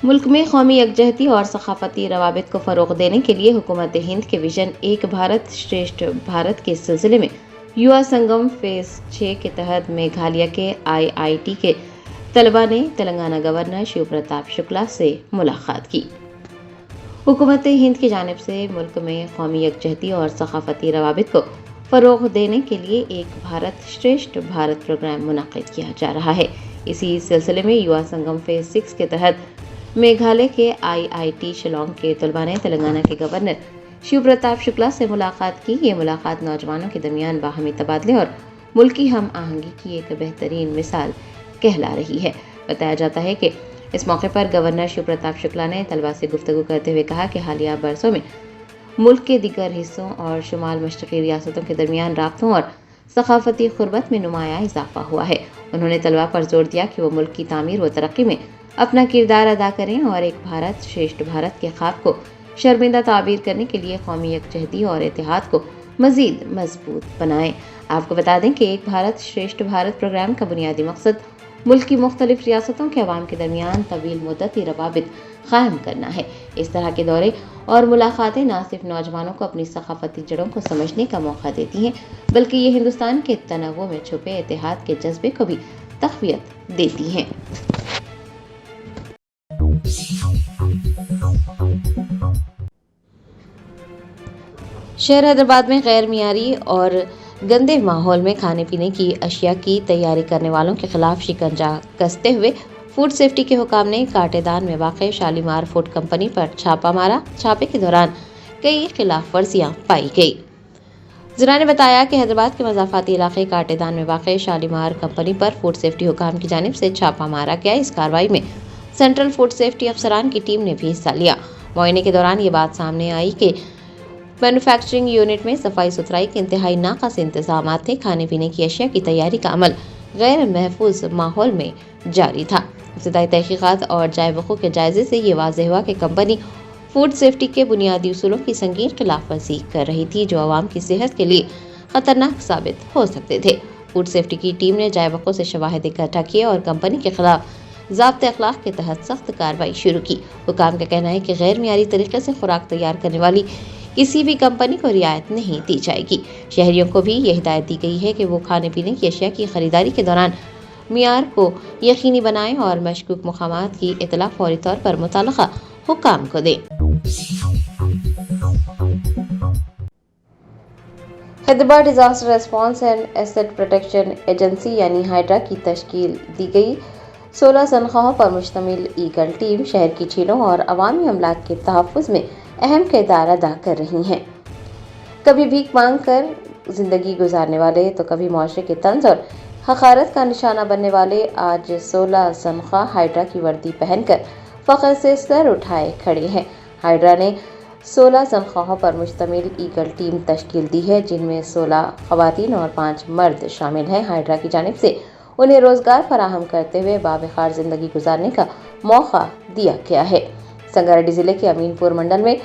ملک میں قومی یکجہتی اور ثقافتی روابط کو فروغ دینے کے لیے حکومت ہند کے وژن ایک بھارت شریشٹھ بھارت کے سلسلے میں یوا سنگم فیز 6 کے تحت میگھالیہ کے IIT کے طلباء نے تلنگانہ گورنر شیو پرتاپ شکلا سے ملاقات کی۔ حکومت ہند کی جانب سے ملک میں قومی یکجہتی اور ثقافتی روابط کو فروغ دینے کے لیے ایک بھارت شریشٹھ بھارت پروگرام منعقد کیا جا رہا ہے۔ اسی سلسلے میں یوا سنگم فیز 6 کے تحت میگھالیہ کے IIT شیلانگ کے طلباء نے تلنگانہ کے گورنر شیو پرتاپ شکلا سے ملاقات کی۔ یہ ملاقات نوجوانوں کے درمیان باہمی تبادلے اور ملکی ہم آہنگی کی ایک بہترین مثال کہلا رہی ہے۔ بتایا جاتا ہے کہ اس موقع پر گورنر شیو پرتاپ شکلا نے طلباء سے گفتگو کرتے ہوئے کہا کہ حالیہ برسوں میں ملک کے دیگر حصوں اور شمال مشرقی ریاستوں کے درمیان رابطوں اور ثقافتی قربت میں نمایاں اضافہ ہوا ہے۔ انہوں نے طلباء پر زور دیا کہ وہ ملک کی تعمیر و ترقی میں اپنا کردار ادا کریں اور ایک بھارت شریشٹھ بھارت کے خواب کو شرمندہ تعبیر کرنے کے لیے قومی یکجہتی اور اتحاد کو مزید مضبوط بنائیں۔ آپ کو بتا دیں کہ ایک بھارت شریشٹھ بھارت پروگرام کا بنیادی مقصد ملک کی مختلف ریاستوں کے عوام کے درمیان طویل مدتی روابط قائم کرنا ہے۔ اس طرح کے دورے اور ملاقاتیں نہ صرف نوجوانوں کو اپنی ثقافتی جڑوں کو سمجھنے کا موقع دیتی ہیں بلکہ یہ ہندوستان کے تنوع میں چھپے اتحاد کے جذبے کو بھی تقویت دیتی ہیں۔ شہر حیدرآباد میں غیر معیاری اور گندے ماحول میں کھانے پینے کی اشیاء کی تیاری کرنے والوں کے خلاف شکنجہ کستے ہوئے فوڈ سیفٹی کے حکام نے کاٹے دان میں واقع شالیمار فوڈ کمپنی پر چھاپہ مارا۔ چھاپے کے دوران کئی خلاف ورزیاں پائی گئی۔ ذرا نے بتایا کہ حیدرآباد کے مضافاتی علاقے کاٹے دان میں واقع شالیمار کمپنی پر فوڈ سیفٹی حکام کی جانب سے چھاپہ مارا گیا۔ اس کارروائی میں سینٹرل فوڈ سیفٹی افسران کی ٹیم نے بھی حصہ لیا۔ معائنے کے دوران یہ بات سامنے آئی کہ مینوفیکچرنگ یونٹ میں صفائی ستھرائی کے انتہائی ناقص انتظامات تھے۔ کھانے پینے کی اشیاء کی تیاری کا عمل غیر محفوظ ماحول میں جاری تھا۔ ابتدائی تحقیقات اور جائے وقوع کے جائزے سے یہ واضح ہوا کہ کمپنی فوڈ سیفٹی کے بنیادی اصولوں کی سنگین خلاف ورزی کر رہی تھی جو عوام کی صحت کے لیے خطرناک ثابت ہو سکتے تھے۔ فوڈ سیفٹی کی ٹیم نے جائے وقوع سے شواہد اکٹھا کیے اور کمپنی کے خلاف ضابط اخلاق کے تحت سخت کارروائی شروع کی۔ حکام کا کہنا ہے کہ غیر معیاری طریقے سے خوراک تیار کرنے والی کسی بھی کمپنی کو رعایت نہیں دی جائے گی۔ شہریوں کو بھی یہ ہدایت دی گئی ہے کہ وہ کھانے پینے کی اشیاء کی خریداری کے دوران معیار کو یقینی بنائیں اور مشکوک مقامات کی اطلاع فوری طور پر متعلقہ حکام کو دیں۔ Hyderabad disaster response and asset protection agency یعنی ہائیڈرا کی تشکیل دی گئی 16 تنخواہوں پر مشتمل ایگل ٹیم شہر کی جھیلوں اور عوامی املاک کے تحفظ میں اہم کردار ادا کر رہی ہیں۔ کبھی بھیک مانگ کر زندگی گزارنے والے تو کبھی معاشرے کے طنز اور حقارت کا نشانہ بننے والے آج 16 تنخواہ ہائیڈرا کی وردی پہن کر فخر سے سر اٹھائے کھڑے ہیں۔ ہائیڈرا نے 16 تنخواہوں پر مشتمل ایگل ٹیم تشکیل دی ہے جن میں 16 خواتین اور 5 مرد شامل ہیں۔ ہائیڈرا کی جانب سے انہیں روزگار فراہم کرتے ہوئے باوقار زندگی گزارنے کا موقع دیا گیا ہے۔ سنگاریڈی ضلع کے امین پور منڈل میں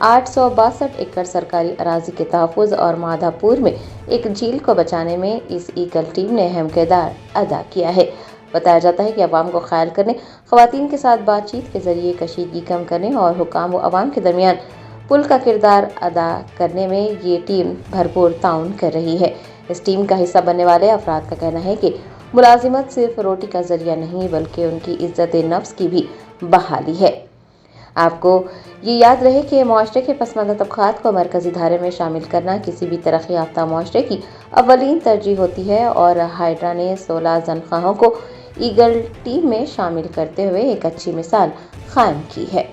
862 ایکڑ سرکاری اراضی کے تحفظ اور مادھا پور میں ایک جھیل کو بچانے میں اس ایگل ٹیم نے اہم کردار ادا کیا ہے۔ بتایا جاتا ہے کہ عوام کو قائل کرنے، خواتین کے ساتھ بات چیت کے ذریعے کشیدگی کم کرنے اور حکام و عوام کے درمیان پل کا کردار ادا کرنے میں یہ ٹیم بھرپور تعاون کر رہی ہے۔ اس ٹیم کا حصہ بننے والے افراد کا کہنا ہے کہ ملازمت صرف روٹی کا ذریعہ نہیں بلکہ ان کی عزت نفس کی بھی بحالی ہے۔ آپ کو یہ یاد رہے کہ معاشرے کے پسماندہ طبقات کو مرکزی دھارے میں شامل کرنا کسی بھی ترقی یافتہ معاشرے کی اولین ترجیح ہوتی ہے اور ہائیڈرا نے 16 تنخواہوں کو ایگل ٹیم میں شامل کرتے ہوئے ایک اچھی مثال قائم کی ہے۔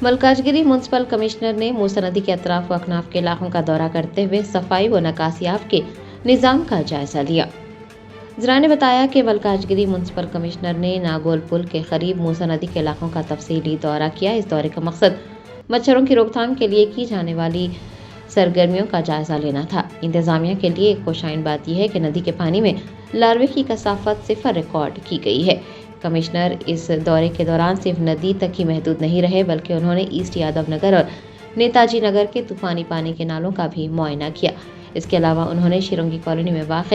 ملکاجگیری میونسپل کمشنر نے موسی ندی کے اطراف و اکناف کے علاقوں کا دورہ کرتے ہوئے صفائی و نکاسیاب کے نظام کا جائزہ لیا۔ ذرا نے بتایا کہ ملکاجگیری میونسپل کمشنر نے ناگول پل کے قریب موسی ندی کے علاقوں کا تفصیلی دورہ کیا۔ اس دورے کا مقصد مچھروں کی روک تھام کے لیے کی جانے والی سرگرمیوں کا جائزہ لینا تھا۔ انتظامیہ کے لیے ایک خوشائن بات یہ ہے کہ ندی کے پانی میں لاروے کی کثافت 0 ریکارڈ کی گئی ہے۔ کمشنر اس دورے کے دوران صرف ندی تک ہی محدود نہیں رہے بلکہ انہوں نے ایسٹ یادو نگر اور نیتاجی نگر کے طوفانی پانی کے نالوں کا بھی معائنہ کیا۔ اس کے علاوہ انہوں نے شرنگی کالونی میں واقع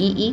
EE,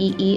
EE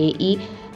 AE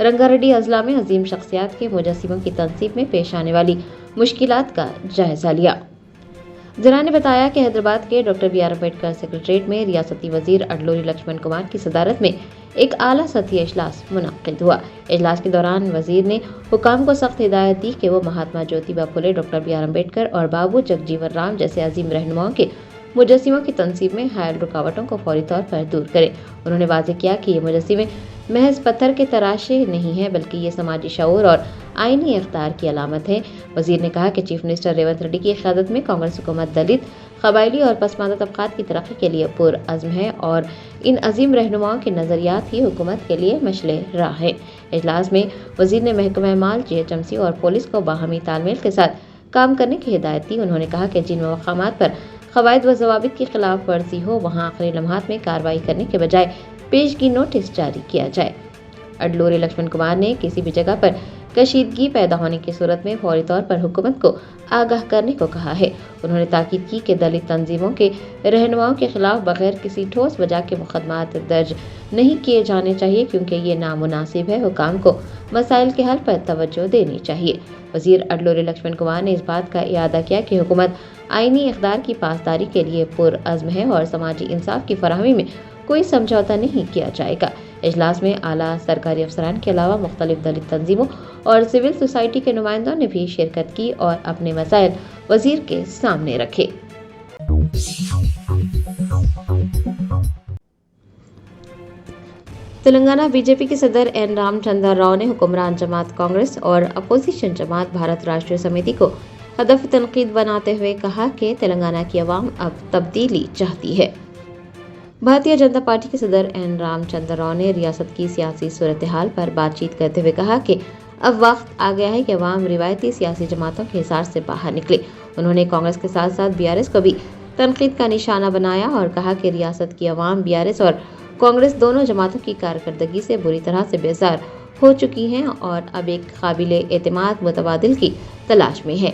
Ranga Reddy اضلاع میں عظیم شخصیات کے مجسموں کی تنصیب میں پیش آنے والی مشکلات کا جائزہ لیا۔ ذرا نے بتایا کہ حیدرآباد کے doctor B R Ambedkar secretariat میں ریاستی وزیر اڈلوری لکشمن کمار کی صدارت میں ایک اعلیٰ سطحی اجلاس منعقد ہوا۔ اجلاس کے دوران وزیر نے حکام کو سخت ہدایت دی کہ وہ مہاتما جیوتیبا پھولے، ڈاکٹر بی آر امبیڈکر اور بابو جگجیون رام جیسے عظیم رہنماؤں کے مجسموں کی تنصیب میں حائل رکاوٹوں کو فوری طور پر دور کریں۔ انہوں نے واضح کیا کہ یہ مجسمے محض پتھر کے تراشے نہیں ہیں بلکہ یہ سماجی شعور اور آئینی اقدار کی علامت ہے۔ وزیر نے کہا کہ چیف منسٹر ریونت ریڈی کی قیادت میں کانگریس حکومت دلت، قبائلی اور پسماندہ طبقات کی ترقی کے لیے پرعزم ہے اور ان عظیم رہنماؤں کے نظریات ہی حکومت کے لیے مشعل راہ ہیں۔ اجلاس میں وزیر نے محکمہ مال، GHMC اور پولیس کو باہمی تال میل کے ساتھ کام کرنے کی ہدایت دی۔ انہوں نے کہا کہ جن مقامات پر قواعد و ضوابط کی خلاف ورزی ہو وہاں آخری لمحات میں کارروائی کرنے کے بجائے پیشگی نوٹس جاری کیا جائے۔ اڈلوری لکشمن کمار نے کسی بھی جگہ پر کشیدگی پیدا ہونے کی صورت میں فوری طور پر حکومت کو آگاہ کرنے کو کہا ہے۔ انہوں نے تاکید کی کہ دلت تنظیموں کے رہنماؤں کے خلاف بغیر کسی ٹھوس وجہ کے مقدمات درج نہیں کیے جانے چاہیے کیونکہ یہ نامناسب ہے۔ حکام کو مسائل کے حل پر توجہ دینی چاہیے۔ وزیر اڈلوری لکشمن کمار نے اس بات کا اعادہ کیا کہ حکومت آئینی اقدار کی پاسداری کے لیے پرعزم ہے اور سماجی انصاف کی فراہمی میں کوئی سمجھوتہ نہیں کیا جائے گا۔ اجلاس میں اعلیٰ سرکاری افسران کے علاوہ مختلف دلت تنظیموں اور سول سوسائٹی کے نمائندوں نے بھی شرکت کی اور اپنے مسائل وزیر کے سامنے رکھے۔ تلنگانہ بی جے پی کے صدر این رام چندر راؤ نے حکمران جماعت کانگریس اور اپوزیشن جماعت بھارت راشٹریہ سمیتی کو ہدف تنقید بناتے ہوئے کہا کہ تلنگانہ کی عوام اب تبدیلی چاہتی ہے۔ بھارتیہ جنتا پارٹی کے صدر این رام چندر راؤ نے ریاست کی سیاسی صورتحال پر بات چیت کرتے ہوئے کہا کہ اب وقت آ گیا ہے کہ عوام روایتی سیاسی جماعتوں کے حصار سے باہر نکلے۔ انہوں نے کانگریس کے ساتھ ساتھ BRS کو بھی تنقید کا نشانہ بنایا اور کہا کہ ریاست کی عوام BRS اور کانگریس دونوں جماعتوں کی کارکردگی سے بری طرح سے بیزار ہو چکی ہیں اور اب ایک قابل اعتماد متبادل کی تلاش میں ہے۔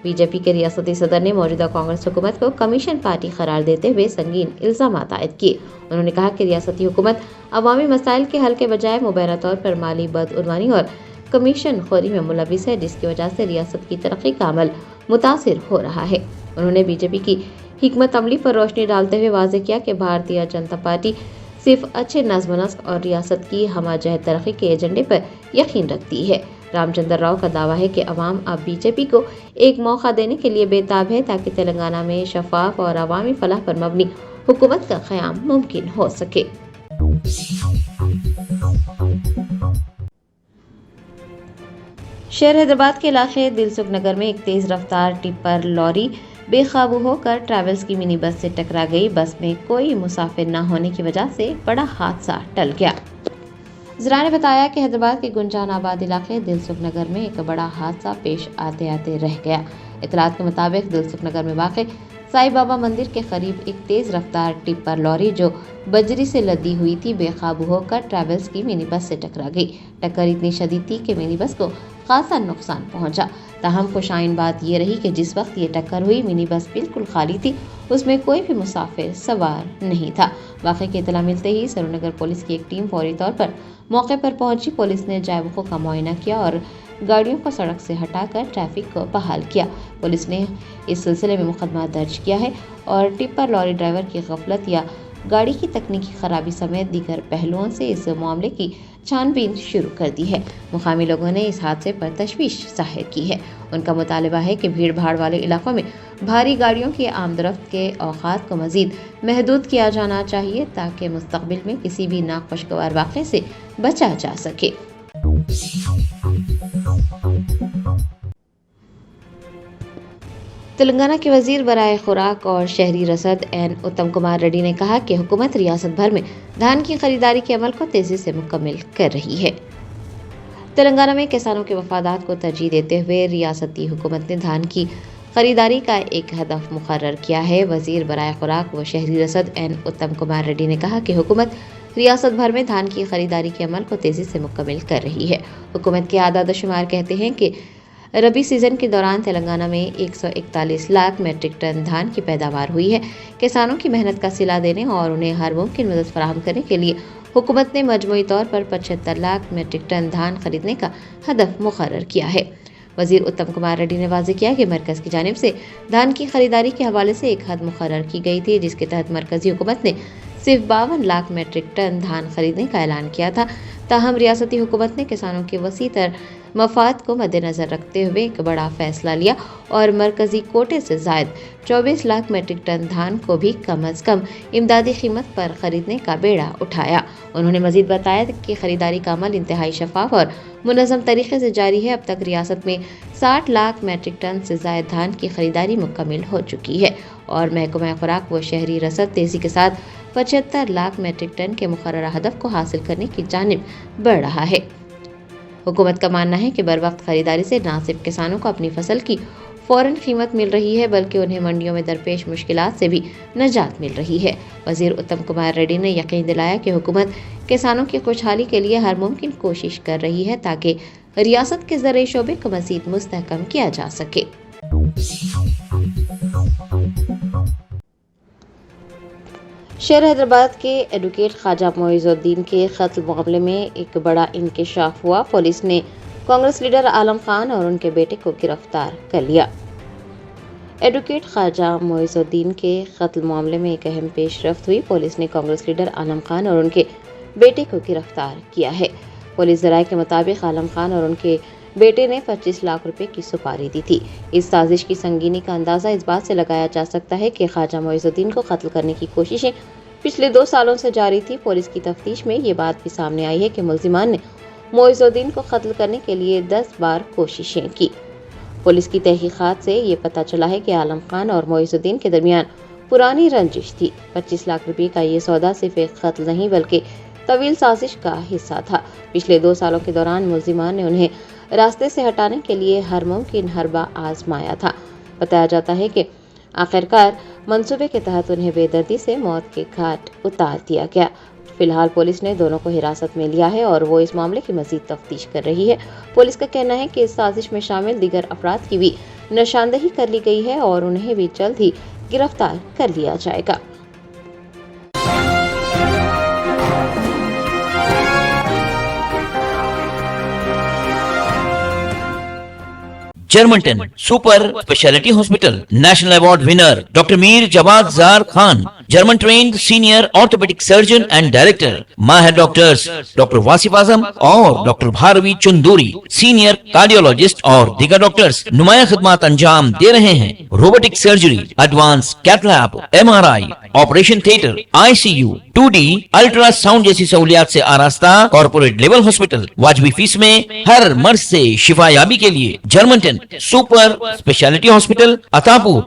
بی جے پی کے ریاستی صدر نے موجودہ کانگریس حکومت کو کمیشن پارٹی قرار دیتے ہوئے سنگین الزامات عائد کیے۔ انہوں نے کہا کہ ریاستی حکومت عوامی مسائل کے حل کے بجائے مبینہ طور پر مالی بدعنوانی اور کمیشن خوری میں ملوث ہے جس کی وجہ سے ریاست کی ترقی کا عمل متاثر ہو رہا ہے۔ انہوں نے بی جے پی کی حکمت عملی پر روشنی ڈالتے ہوئے واضح کیا کہ بھارتیہ جنتا پارٹی صرف اچھے نظم و نسق اور ریاست کی ہمہ جہت ترقی کے ایجنڈے پر یقین رکھتی ہے۔ رام چندر راؤ کا دعویٰ ہے کہ عوام اب بی جے پی کو ایک موقع دینے کے لیے بےتاب ہے تاکہ تلنگانہ میں شفاف اور عوامی فلاح پر مبنی حکومت کا قیام ممکن ہو سکے۔ شہر حیدرآباد کے علاقے دلسکھ نگر میں ایک تیز رفتار ٹپر لاری بے قابو ہو کر ٹریولز کی منی بس سے ٹکرا گئی۔ بس میں کوئی مسافر نہ ہونے کی وجہ سے بڑا حادثہ ٹل گیا۔ ذرا نے بتایا کہ حیدرآباد کے گنجان آباد علاقے دلسکھ نگر میں ایک بڑا حادثہ پیش آتے آتے رہ گیا۔ اطلاعات کے مطابق دلسکھ نگر میں واقع سائی بابا مندر کے قریب ایک تیز رفتار ٹپر لاری جو بجری سے لدی ہوئی تھی بے قابو ہو کر ٹریولز کی منی بس سے ٹکرا گئی۔ ٹکر اتنی شدید تھی کہ منی بس کو خاصا نقصان پہنچا۔ تاہم خوشائن بات یہ رہی کہ جس وقت یہ ٹکر ہوئی منی بس بالکل خالی تھی، اس میں کوئی بھی مسافر سوار نہیں تھا۔ واقعے کی اطلاع ملتے ہی سرونگر پولیس کی ایک ٹیم فوری طور پر موقع پر پہنچی۔ پولیس نے جائے وقوع کا معائنہ کیا اور گاڑیوں کو سڑک سے ہٹا کر ٹریفک کو بحال کیا۔ پولیس نے اس سلسلے میں مقدمہ درج کیا ہے اور ٹپر لاری ڈرائیور کی غفلت یا گاڑی کی تکنیکی خرابی سمیت دیگر پہلوؤں سے اس معاملے کی چھان بین شروع کر دی ہے۔ مقامی لوگوں نے اس حادثے پر تشویش ظاہر کی ہے۔ ان کا مطالبہ ہے کہ بھیڑ بھاڑ والے علاقوں میں بھاری گاڑیوں کی آمد و رفت کے اوقات کو مزید محدود کیا جانا چاہیے تاکہ مستقبل میں کسی بھی ناخوشگوار واقعے سے بچا جا سکے۔ تلنگانہ کے وزیر برائے خوراک اور شہری رسد این اتم کمار ریڈی نے کہا کہ حکومت ریاست بھر میں دھان کی خریداری کے عمل کو تیزی سے مکمل کر رہی ہے۔ تلنگانہ میں کسانوں کے مفادات کو ترجیح دیتے ہوئے ریاستی حکومت نے دھان کی خریداری کا ایک ہدف مقرر کیا ہے۔ وزیر برائے خوراک و شہری رسد این اتم کمار ریڈی نے کہا کہ حکومت ریاست بھر میں دھان کی خریداری کے عمل کو تیزی سے مکمل کر رہی ہے۔ حکومت کے اعداد و شمار کہتے ہیں کہ ربی سیزن کے دوران تلنگانہ میں 141 لاکھ میٹرک ٹن دھان کی پیداوار ہوئی ہے۔ کسانوں کی محنت کا صلہ دینے اور انہیں ہر ممکن مدد فراہم کرنے کے لیے حکومت نے مجموعی طور پر 75 لاکھ میٹرک ٹن دھان خریدنے کا ہدف مقرر کیا ہے۔ وزیر اتم کمار ریڈی نے واضح کیا کہ مرکز کی جانب سے دھان کی خریداری کے حوالے سے ایک حد مقرر کی گئی تھی، جس کے تحت مرکزی حکومت نے صرف 52 لاکھ میٹرک ٹن دھان خریدنے کا اعلان کیا تھا۔ تاہم ریاستی حکومت نے کسانوں کے وسیع تر مفاد کو مد نظر رکھتے ہوئے ایک بڑا فیصلہ لیا اور مرکزی کوٹے سے زائد 24 لاکھ میٹرک ٹن دھان کو بھی کم از کم امدادی قیمت پر خریدنے کا بیڑا اٹھایا۔ انہوں نے مزید بتایا کہ خریداری کا عمل انتہائی شفاف اور منظم طریقے سے جاری ہے۔ اب تک ریاست میں 60 لاکھ میٹرک ٹن سے زائد دھان کی خریداری مکمل ہو چکی ہے اور محکمہ خوراک و شہری رسد تیزی کے ساتھ 75 لاکھ میٹرک ٹن کے مقررہ ہدف کو حاصل کرنے کی جانب بڑھ رہا ہے۔ حکومت کا ماننا ہے کہ بروقت خریداری سے نہ صرف کسانوں کو اپنی فصل کی فوراً قیمت مل رہی ہے بلکہ انہیں منڈیوں میں درپیش مشکلات سے بھی نجات مل رہی ہے۔ وزیر اتم کمار ریڈی نے یقین دلایا کہ حکومت کسانوں کی خوشحالی کے لیے ہر ممکن کوشش کر رہی ہے تاکہ ریاست کے زرعی شعبے کو مزید مستحکم کیا جا سکے۔ شہر حیدرآباد کے ایڈوکیٹ خواجہ معیز الدین کے قتل معاملے میں ایک بڑا انکشاف ہوا۔ پولیس نے کانگریس لیڈر عالم خان اور ان کے بیٹے کو گرفتار کر لیا۔ ایڈوکیٹ خواجہ معیز الدین کے قتل معاملے میں ایک اہم پیش رفت ہوئی۔ پولیس نے کانگریس لیڈر عالم خان اور ان کے بیٹے کو گرفتار کیا ہے۔ پولیس ذرائع کے مطابق عالم خان اور ان کے بیٹے نے 25 لاکھ روپے کی سپاری دی تھی۔ اس سازش کی سنگینی کا اندازہ اس بات سے لگایا جا سکتا ہے کہ خواجہ معیز الدین کو قتل کرنے کی کوششیں پچھلے 2 سالوں سے جاری تھی۔ پولیس کی تفتیش میں یہ بات بھی سامنے آئی ہے کہ ملزمان نے معیز الدین کو قتل کرنے کے لیے 10 بار کوششیں کی۔ پولیس کی تحقیقات سے یہ پتہ چلا ہے کہ عالم خان اور معیز الدین کے درمیان پرانی رنجش تھی۔ 25 لاکھ روپے کا یہ سودا صرف ایک قتل نہیں بلکہ طویل سازش کا حصہ تھا۔ پچھلے 2 سالوں کے دوران ملزمان نے انہیں راستے سے ہٹانے کے لیے ہر ممکن حربہ آزمایا تھا۔ بتایا جاتا ہے کہ آخرکار منصوبے کے تحت انہیں بے دردی سے موت کے گھاٹ اتار دیا گیا۔ فی الحال پولیس نے دونوں کو حراست میں لیا ہے اور وہ اس معاملے کی مزید تفتیش کر رہی ہے۔ پولیس کا کہنا ہے کہ اس سازش میں شامل دیگر افراد کی بھی نشاندہی کر لی گئی ہے اور انہیں بھی جلد ہی گرفتار کر لیا جائے گا۔ جرمنٹن super speciality hospital national award winner doctor Mir Jawad Zar Khan, German trained senior orthopaedic surgeon and director, ماہر ڈاکٹرز ڈاکٹر واصف اعظم اور doctor Bharavi Chanduri, senior cardiologist اور دیگر ڈاکٹرز نمایاں خدمات انجام دے رہے ہیں۔ Robotic surgery, advance cath lab, MRI، operation theatre, ICU، 2D ultrasound جیسی سہولیات سے آراستہ کارپوریٹ لیول ہاسپٹل، واجبی فیس میں ہر مرض سے شفا یابی کے لیے جرمنٹن سپر اسپیشلٹی ہاسپٹل، عطا پور۔